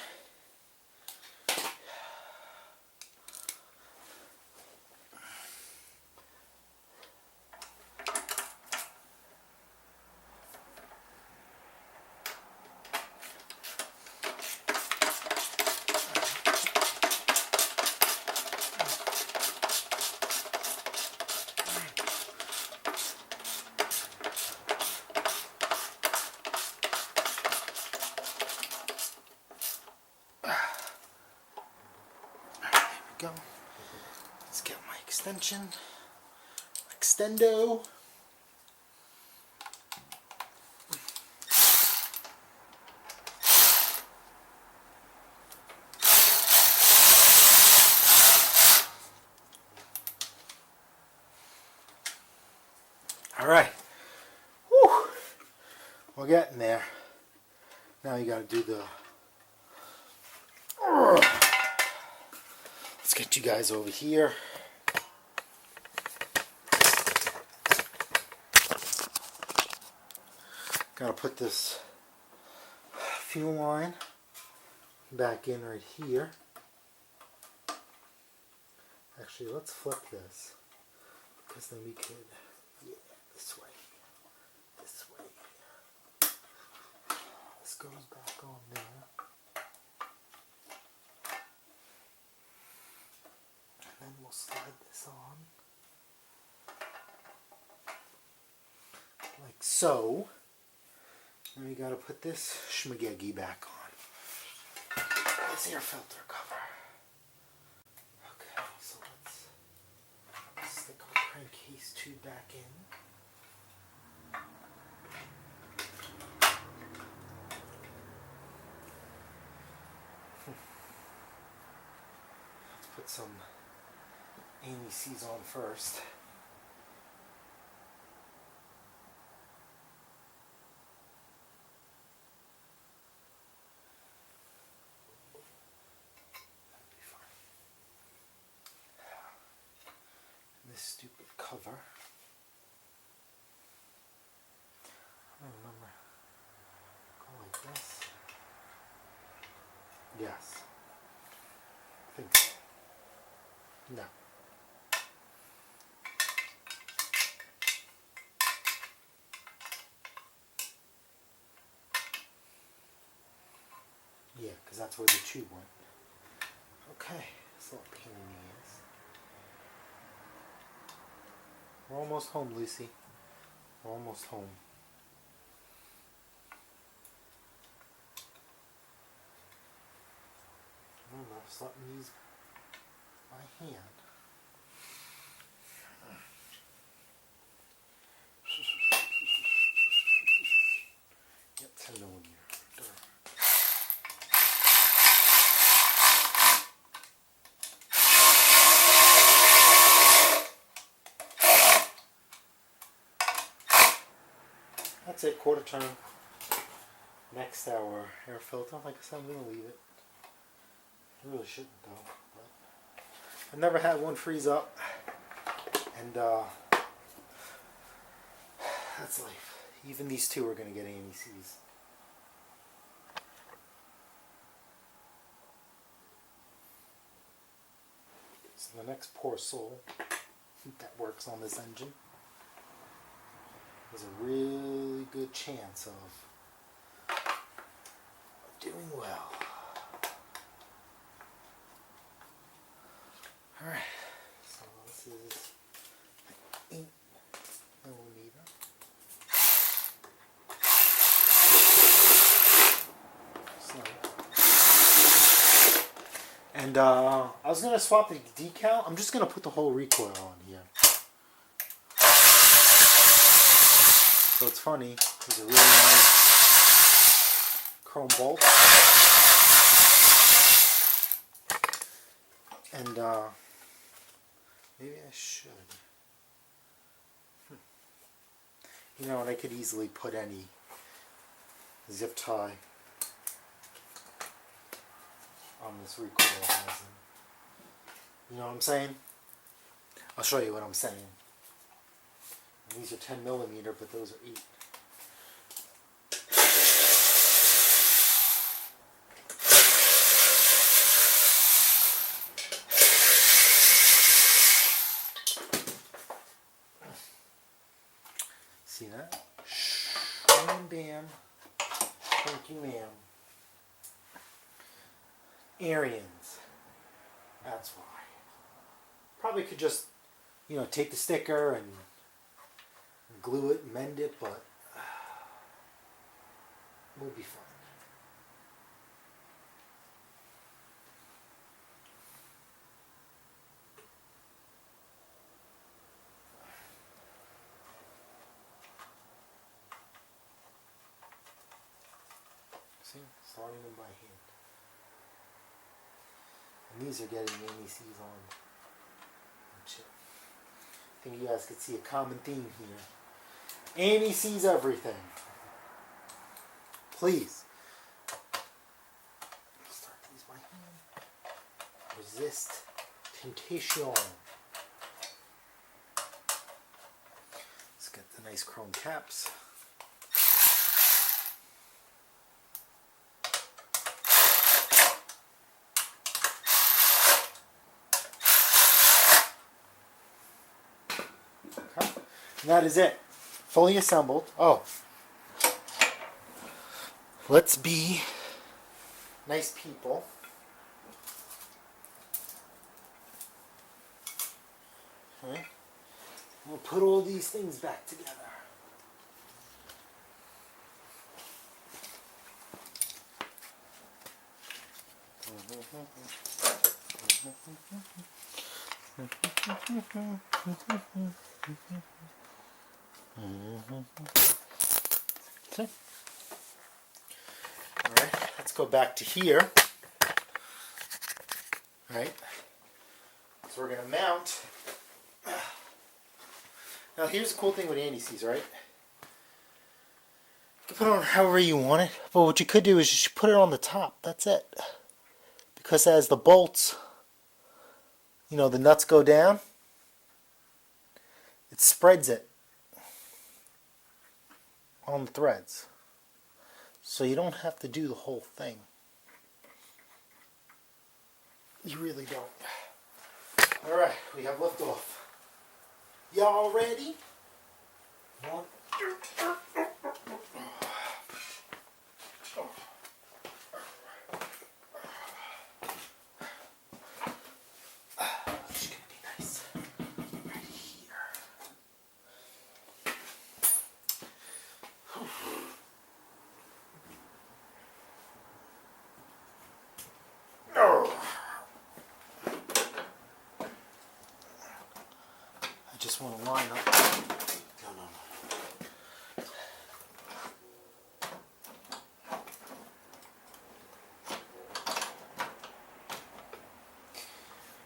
Speaker 1: Go. Let's get my extension. Extendo. All right. Whew. We're getting there. Now you got to do the get you guys over here. Gotta put this fuel line back in right here. Actually, let's flip this, because then we could, yeah, this way. This way. This goes back on there. And then we'll slide this on. Like so. And we gotta put this schmagegi back on. This air filter cover. Okay, so let's stick our crankcase tube back in. Let's put some AMCs on first. This stupid cover. I don't remember. Go like this. Yes. I think so. No. Yeah, because that's where the tube went. Okay, it's a little pain in the ass. We're almost home, Lucy. We're almost home. I don't know, just let me use my hand. Yep, 10mm. That's it, quarter turn. Next our air filter. Like I said, I'm going to leave it. I really shouldn't though. But I've never had one freeze up. And that's life. Even these two are going to get AMCs. So the next poor soul that works on this engine, there's a really good chance of doing well. Alright, so this is 8mm. And I was going to swap the decal. I'm just going to put the whole recoil on here. So it's funny, there's a really nice chrome bolt. And maybe I should. You know, and I could easily put any zip tie on this recoil housing. You know what I'm saying? I'll show you what I'm saying. And these are 10mm, but those are 8. See that? Bam, bam. Thank you, ma'am. Ariens. That's why. Probably could just, you know, take the sticker and glue it, mend it, but we'll be fine. See, starting them by hand. And these are getting AMCs on. I think you guys could see a common theme here. AMCs everything. Please. Start these by hand. Resist Temptation. Let's get the nice chrome caps. Okay. And that is it. Fully assembled. Oh. Let's be nice people. Okay. We'll put all these things back together. Okay. All right, let's go back to here. All right. So we're going to mount. Now here's the cool thing with anti-seize, right? You can put it on however you want it, but what you could do is just put it on the top. That's it. Because as the bolts, you know, the nuts go down, it spreads it on the threads. So you don't have to do the whole thing. You really don't. Alright, we have liftoff. Y'all ready? One, two, this is gonna be nice. Right here. I just want to line up. No.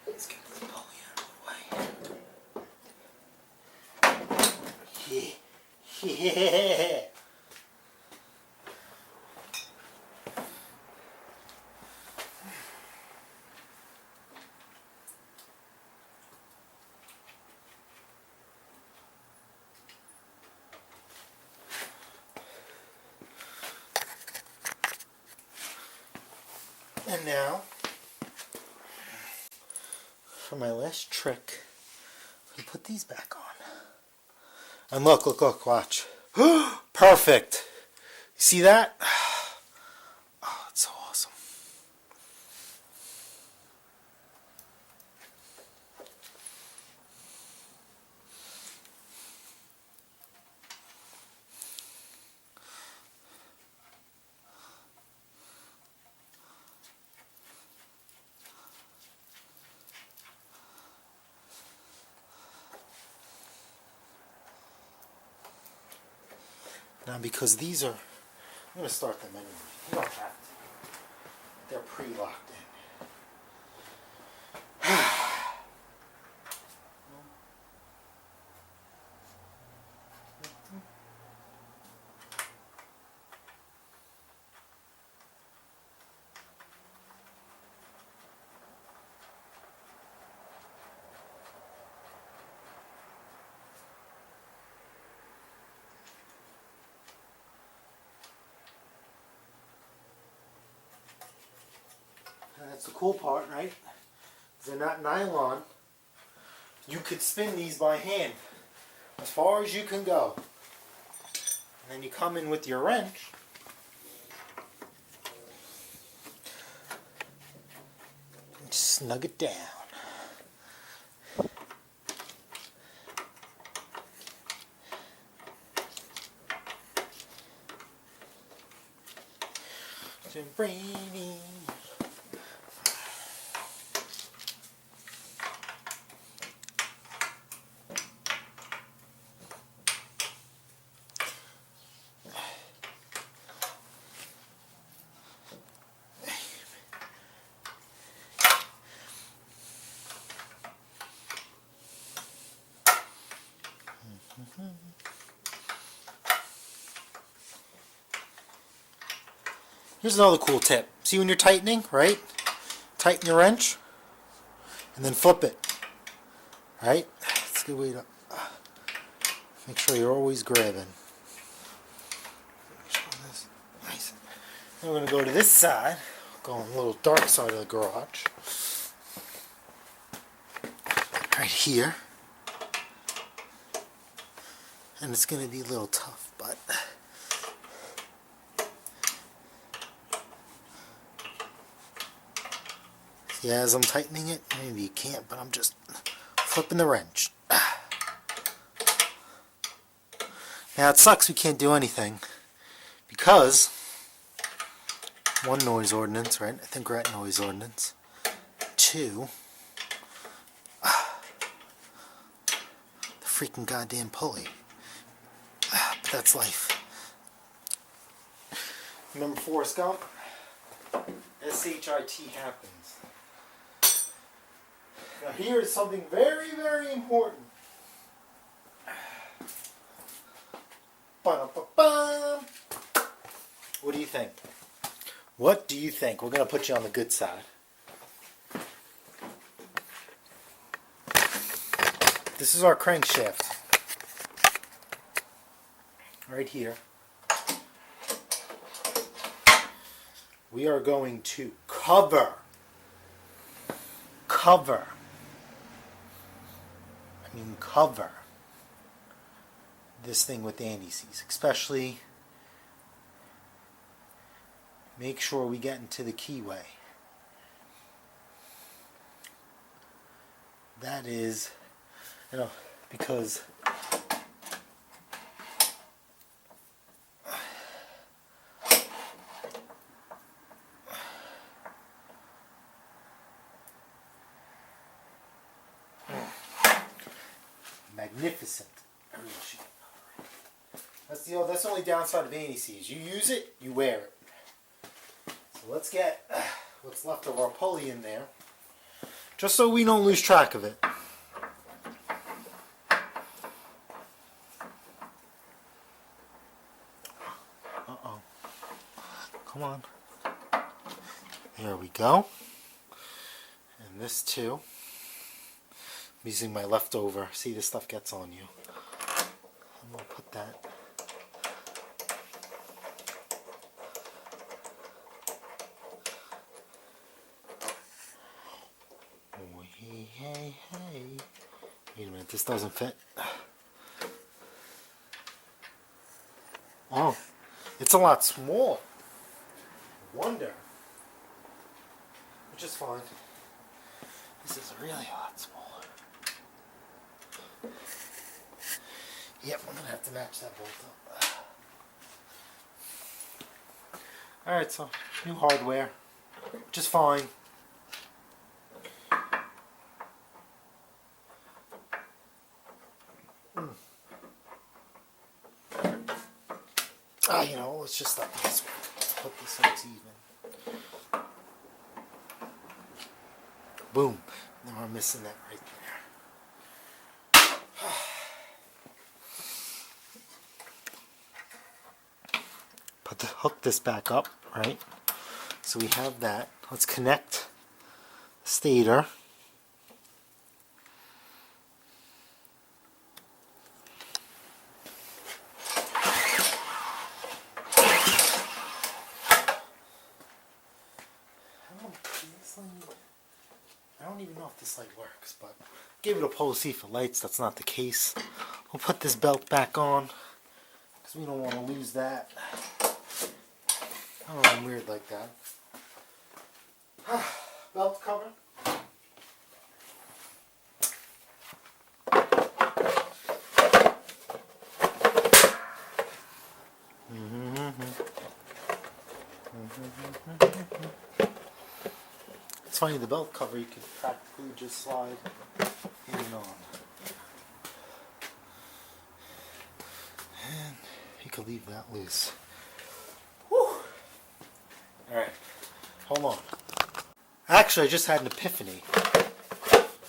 Speaker 1: Let's get this pulley out of the way. Yeah. And now, for my last trick, we put these back on. And look, watch. Perfect. See that? Oh, it's so awesome. Now, because these are, I'm going to start them anyway. You don't have to. They're pre-locked in. And that's the cool part, right? They're not nylon. You could spin these by hand as far as you can go. And then you come in with your wrench. And snug it down. Brady. Here's another cool tip. See when you're tightening, right? Tighten your wrench. and then flip it. Right? It's a good way to make sure you're always grabbing. Nice. Then we're going to go to this side. Go on the little dark side of the garage. Right here. And it's going to be a little tough, but see, as I'm tightening it, maybe you can't, but I'm just flipping the wrench. Now it sucks we can't do anything because one, noise ordinance, right? I think we're at noise ordinance. Two, the freaking goddamn pulley. But that's life. Remember Forrest Gump? SHIT happens. Now here is something very, very important. Ba-da-ba-bum. What do you think? What do you think? We're going to put you on the good side. This is our crankshaft. Right here. We are going to cover this thing with anti-seize, especially make sure we get into the keyway. That is, because magnificent. That's the only downside of anti-seize. You use it, you wear it. So let's get what's left of our pulley in there, just so we don't lose track of it. Uh-oh. Come on. There we go. And this too. I'm using my leftover. See, this stuff gets on you. I'm going to put that. Oh, hey. Wait a minute, this doesn't fit. Oh, it's a lot small. Wonder. Which is fine. This is really a lot smaller. Yep, I'm going to have to match that bolt up. Alright, so new hardware, which is fine. Let's just stop this one. Put this so it's even. Boom. Now we're missing that right there. Hook this back up, right? So we have that. Let's connect the stator. I don't even know if this light works, but gave it a Pulley for lights. That's not the case. We'll put this belt back on because we don't want to lose that. Oh, I'm weird like that. Belt cover. It's funny, the belt cover you can practically just slide in and on. And you can leave that loose. Alright, hold on. Actually, I just had an epiphany.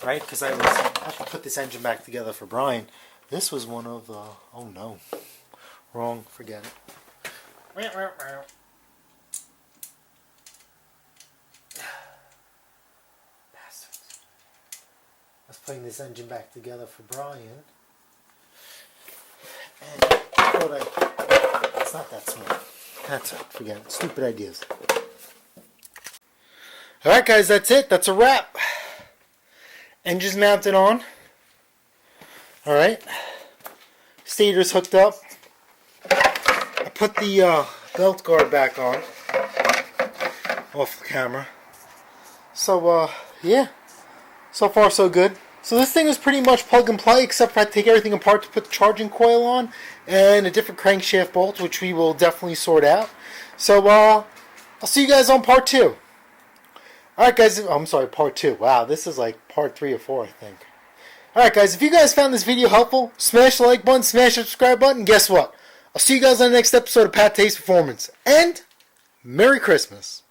Speaker 1: Right? Because I have to put this engine back together for Brian. This was one of the... Oh no. Wrong. Forget it. Bastards. putting this engine back together for Brian. And it's not that small. That's it. Forget it. Stupid ideas. Alright guys, that's it. That's a wrap. Engine's mounted on. Alright. Stator's hooked up. I put the belt guard back on. Off the camera. So, yeah. So far, so good. So this thing is pretty much plug and play, except for I take everything apart to put the charging coil on and a different crankshaft bolt, which we will definitely sort out. So, I'll see you guys on part 2. Alright guys, I'm sorry, part 2. Wow, this is like part 3 or 4, I think. Alright guys, if you guys found this video helpful, smash the like button, smash the subscribe button, guess what? I'll see you guys on the next episode of PATTAY'S Performance. And, Merry Christmas.